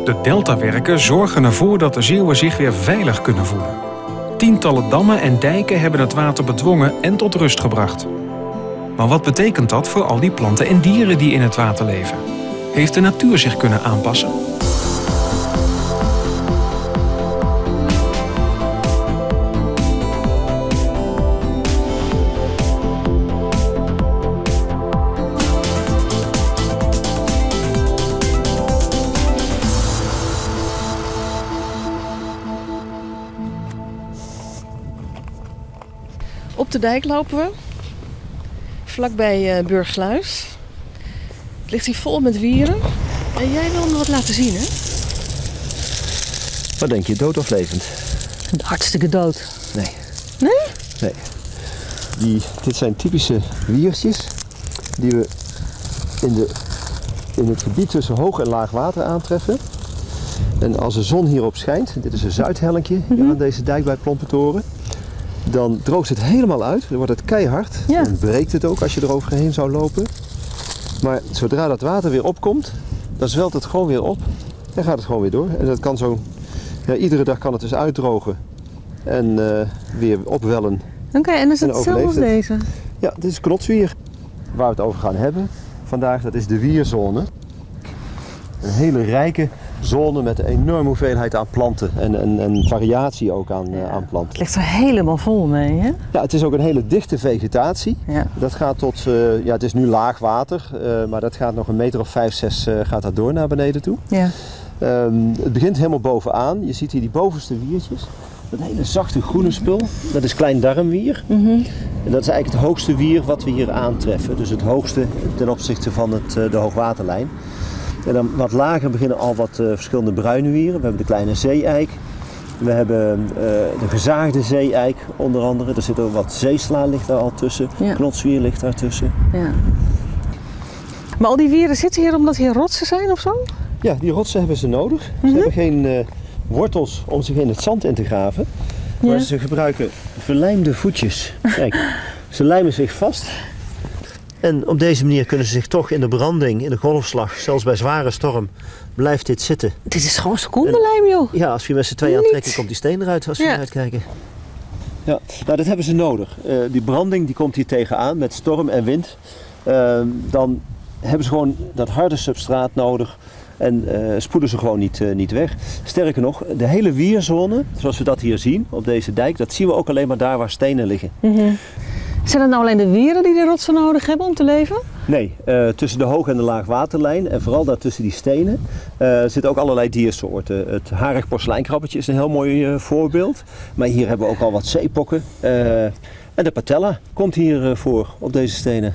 De deltawerken zorgen ervoor dat de Zeeuwen zich weer veilig kunnen voelen. Tientallen dammen en dijken hebben het water bedwongen en tot rust gebracht. Maar wat betekent dat voor al die planten en dieren die in het water leven? Heeft de natuur zich kunnen aanpassen? Op de dijk lopen we, vlakbij Burgsluis. Het ligt hier vol met wieren. En jij wil me wat laten zien, hè? Wat denk je, dood of levend? Hartstikke dood. Nee. Nee? Nee. Dit zijn typische wiertjes die we in het gebied tussen hoog en laag water aantreffen. En als de zon hierop schijnt, dit is een zuidhellinkje hier aan deze dijk bij Plompentoren, dan droogt het helemaal uit, dan wordt het keihard en breekt het ook als je eroverheen zou lopen. Maar zodra dat water weer opkomt, dan zwelt het gewoon weer op en gaat het gewoon weer door. En dat kan zo, iedere dag kan het dus uitdrogen en weer opwellen. Oké, en is het hetzelfde als deze? Ja, dit is knotswier. Waar we het over gaan hebben vandaag, dat is de wierzone. Een hele rijke zone met een enorme hoeveelheid aan planten en variatie ook aan planten. Het ligt er helemaal vol mee, hè? Ja, het is ook een hele dichte vegetatie. Ja. Dat gaat tot, het is nu laag water, maar dat gaat nog een meter of 5, 6 gaat dat door naar beneden toe. Ja. Het begint helemaal bovenaan. Je ziet hier die bovenste wiertjes. Dat hele zachte groene spul, dat is klein darmwier. En dat is eigenlijk het hoogste wier wat we hier aantreffen. Dus het hoogste ten opzichte van de hoogwaterlijn. En dan wat lager beginnen al wat verschillende bruine wieren. We hebben de kleine zeeeik. We hebben de gezaagde zeeeik onder andere. Er zit ook wat zeesla ligt daar al tussen. Ja. Knotswier ligt daartussen. Ja. Maar al die wieren zitten hier omdat hier rotsen zijn of zo? Ja, die rotsen hebben ze nodig. Ze hebben geen wortels om zich in het zand in te graven. Maar ze gebruiken verlijmde voetjes. Kijk, ze lijmen zich vast. En op deze manier kunnen ze zich toch in de branding, in de golfslag, zelfs bij zware storm, blijft dit zitten. Dit is gewoon secondenlijm, joh. Ja, als je met z'n tweeën aantrekken, komt die steen eruit als we eruit kijken. Ja, nou dat hebben ze nodig. Die branding die komt hier tegenaan met storm en wind. Dan hebben ze gewoon dat harde substraat nodig en spoelen ze gewoon niet weg. Sterker nog, de hele wierzone, zoals we dat hier zien op deze dijk, dat zien we ook alleen maar daar waar stenen liggen. Zijn het nou alleen de wieren die de rotsen nodig hebben om te leven? Nee, tussen de hoog- en de laagwaterlijn en vooral daar tussen die stenen zitten ook allerlei diersoorten. Het harig porselijnkrabbetje is een heel mooi voorbeeld. Maar hier hebben we ook al wat zeepokken. En de patella komt hier voor op deze stenen.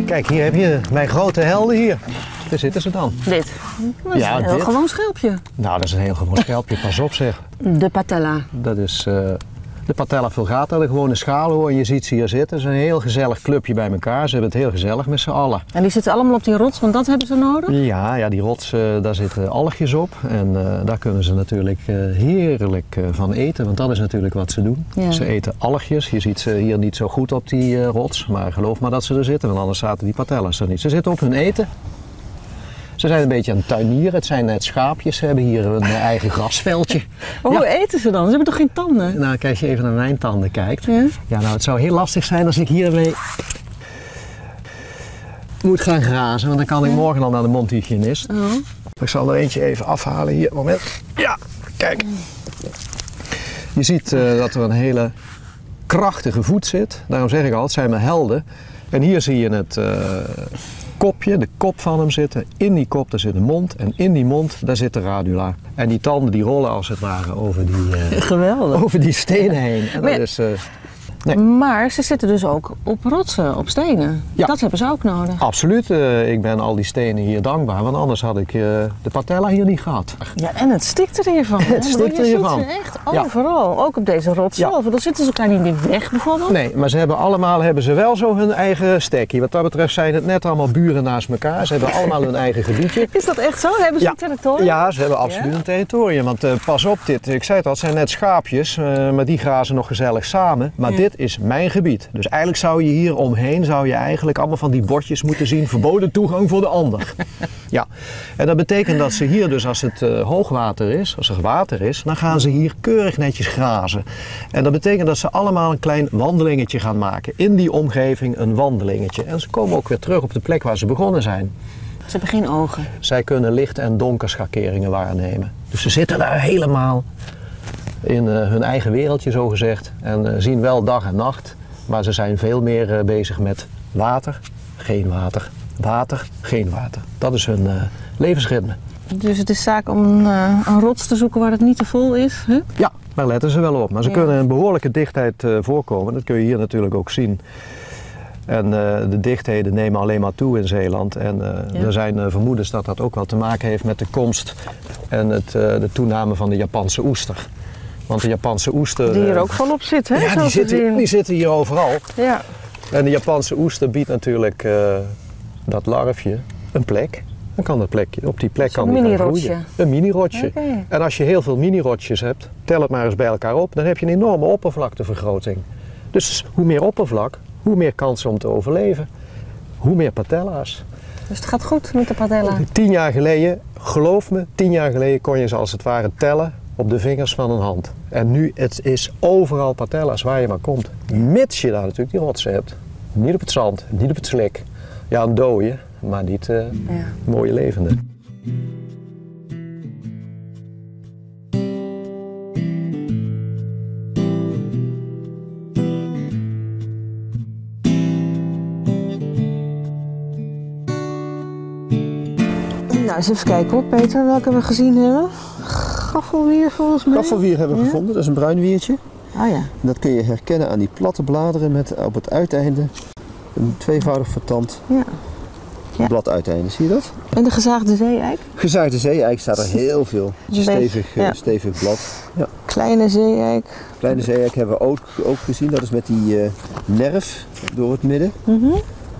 Kijk, hier heb je mijn grote helden hier. Daar zitten ze dan. Dit? Dat is een heel gewoon schelpje. Nou, dat is een heel gewoon schelpje. Pas op zeg. De patella. Dat is de patella vulgata, de gewone schalenhoorn. Je ziet ze hier zitten. Het is een heel gezellig clubje bij elkaar. Ze hebben het heel gezellig met z'n allen. En die zitten allemaal op die rots, want dat hebben ze nodig? Ja, die rots, daar zitten algjes op. En daar kunnen ze natuurlijk heerlijk van eten. Want dat is natuurlijk wat ze doen. Ja. Ze eten algjes. Je ziet ze hier niet zo goed op die rots. Maar geloof maar dat ze er zitten, want anders zaten die patella's er niet. Ze zitten op hun eten. Ze zijn een beetje aan het tuinieren. Het zijn net schaapjes. Ze hebben hier een eigen grasveldje. Maar hoe eten ze dan? Ze hebben toch geen tanden? Nou, als je even naar mijn tanden kijkt. Ja, nou, het zou heel lastig zijn als ik hiermee moet gaan grazen. Want dan kan ik morgen al naar de mondhygiënist. Ik zal er eentje even afhalen hier. Moment. Ja, kijk. Je ziet dat er een hele krachtige voet zit. Daarom zeg ik al, het zijn mijn helden. En hier zie je het kopje, de kop van hem zitten. In die kop daar zit een mond en in die mond daar zit de radula. En die tanden die rollen als het ware over die, geweldig. over die stenen heen. En Maar dat is, Nee. Maar ze zitten dus ook op rotsen, op stenen. Ja. Dat hebben ze ook nodig. Absoluut. Ik ben al die stenen hier dankbaar, want anders had ik de patella hier niet gehad. Ja, en het stikt er hiervan. Het stikt er hiervan. Je ziet ze echt overal, ook op deze rotsen. Ja. Dan zitten ze elkaar niet in de weg bijvoorbeeld. Nee, maar ze hebben ze wel zo hun eigen stekkie. Wat dat betreft zijn het net allemaal buren naast elkaar. Ze hebben allemaal hun eigen gebiedje. Is dat echt zo? Hebben ze een territorium? Ja, ze hebben absoluut een territorium. Want pas op, ik zei het al, het zijn net schaapjes, maar die grazen nog gezellig samen. Maar dit is mijn gebied. Dus eigenlijk zou je hier omheen allemaal van die bordjes moeten zien. Verboden toegang voor de ander. Ja, en dat betekent dat ze hier dus als het hoogwater is, als er water is, dan gaan ze hier keurig netjes grazen. En dat betekent dat ze allemaal een klein wandelingetje gaan maken. In die omgeving een wandelingetje. En ze komen ook weer terug op de plek waar ze begonnen zijn. Ze hebben geen ogen. Zij kunnen licht- en donkerschakeringen waarnemen. Dus ze zitten daar helemaal in hun eigen wereldje zo gezegd. En zien wel dag en nacht. Maar ze zijn veel meer bezig met water, geen water. Water, geen water. Dat is hun levensritme. Dus het is zaak om een rots te zoeken waar het niet te vol is? Hè? Ja, daar letten ze wel op. Maar ze kunnen een behoorlijke dichtheid voorkomen. Dat kun je hier natuurlijk ook zien. En de dichtheden nemen alleen maar toe in Zeeland. En er zijn vermoedens dat dat ook wel te maken heeft met de komst en de toename van de Japanse oester. Want de Japanse oester... Die hier ook volop zit, hè? Ja, die zitten hier overal. Ja. En de Japanse oester biedt natuurlijk dat larfje een plek. Dan kan dat plekje, op die plek kan die gaan groeien. Een mini-rotsje. Okay. En als je heel veel mini-rotjes hebt, tel het maar eens bij elkaar op, dan heb je een enorme oppervlaktevergroting. Dus hoe meer oppervlak, hoe meer kansen om te overleven. Hoe meer patella's. Dus het gaat goed met de patella? 10 jaar geleden, geloof me, 10 jaar geleden kon je ze als het ware tellen op de vingers van een hand. En nu, het is overal patella's waar je maar komt. Mits je daar natuurlijk die rotsen hebt. Niet op het zand, niet op het slik. Ja, een dode, maar niet mooie levende. Nou, eens even kijken hoor, Peter, welke we gezien hebben. Gaffelwier volgens mij. Gaffelwier hebben we gevonden, dat is een bruin wiertje. Ah ja. En dat kun je herkennen aan die platte bladeren met op het uiteinde een tweevoudig vertand bladuiteinde. Zie je dat? En de gezaagde zeeeik? Gezaagde zeeeik staat er heel veel. Stevig blad. Ja. Kleine zeeeik. Kleine zeeeik hebben we ook gezien. Dat is met die nerf door het midden.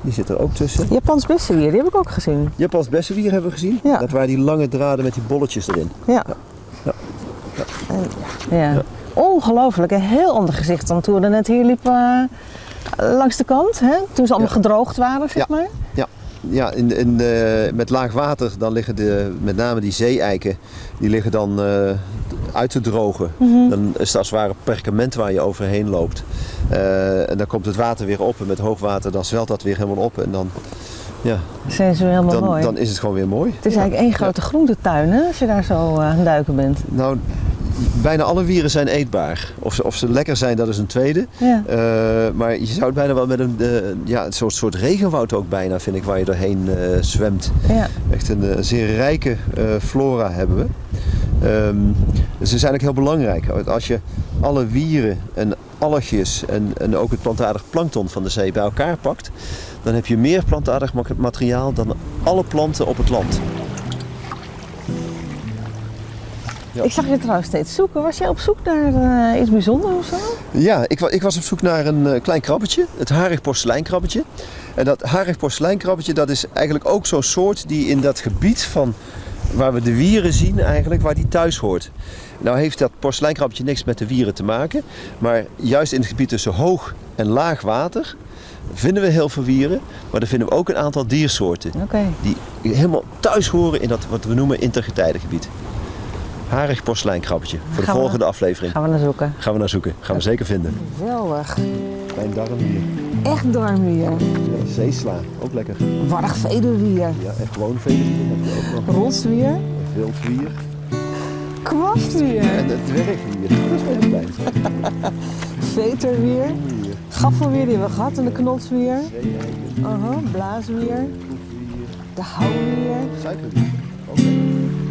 Die zit er ook tussen. Japans bessenwier, die heb ik ook gezien. Japans bessenwier hebben we gezien. Ja. Dat waren die lange draden met die bolletjes erin. Ja. Ja. Ongelooflijk, een heel ander gezicht dan toen we net hier liepen langs de kant. Hè? Toen ze allemaal gedroogd waren, zeg maar. Ja, met laag water dan liggen met name die zeeeiken, die liggen dan uit te drogen. Dan is het als het ware perkament waar je overheen loopt. En dan komt het water weer op en met hoogwater dan zwelt dat weer helemaal op. En dan zijn ze weer helemaal mooi. Dan is het gewoon weer mooi. Het is eigenlijk één grote groentetuin, hè, als je daar zo aan het duiken bent. Nou, bijna alle wieren zijn eetbaar. Of ze lekker zijn, dat is een tweede. Ja. Maar je zou het bijna wel met een soort regenwoud ook bijna, vind ik, waar je doorheen zwemt. Ja. Echt een zeer rijke flora hebben we. Ze zijn ook heel belangrijk. Als je alle wieren en algjes en ook het plantaardig plankton van de zee bij elkaar pakt, dan heb je meer plantaardig materiaal dan alle planten op het land. Ja. Ik zag je trouwens steeds zoeken. Was jij op zoek naar iets bijzonders of zo? Ja, ik was op zoek naar een klein krabbetje, het harig porseleinkrabbetje. En dat harig porseleinkrabbetje, dat is eigenlijk ook zo'n soort die in dat gebied van waar we de wieren zien eigenlijk, waar die thuis hoort. Nou heeft dat porseleinkrabbetje niks met de wieren te maken, maar juist in het gebied tussen hoog en laag water vinden we heel veel wieren, maar dan vinden we ook een aantal diersoorten die helemaal thuis horen in dat wat we noemen intergetijdengebied. Harig porseleinkrabbetje, voor de volgende aflevering. Gaan we naar zoeken. Gaan we zeker vinden. Geweldig. Klein darmwier. Echt darmwier. Ja, zeesla, ook lekker. Warrig vederwier. Ja, en gewoon vederwier hebben we ook nog. Ronswier. Een wildwier. Kwastwier. En het dwergwier, dat is wel heel klein. Veterwier. Gaffelwier die hebben we gehad en de knotswier. Blaaswier. De houwier. Suikerwier, ook lekker.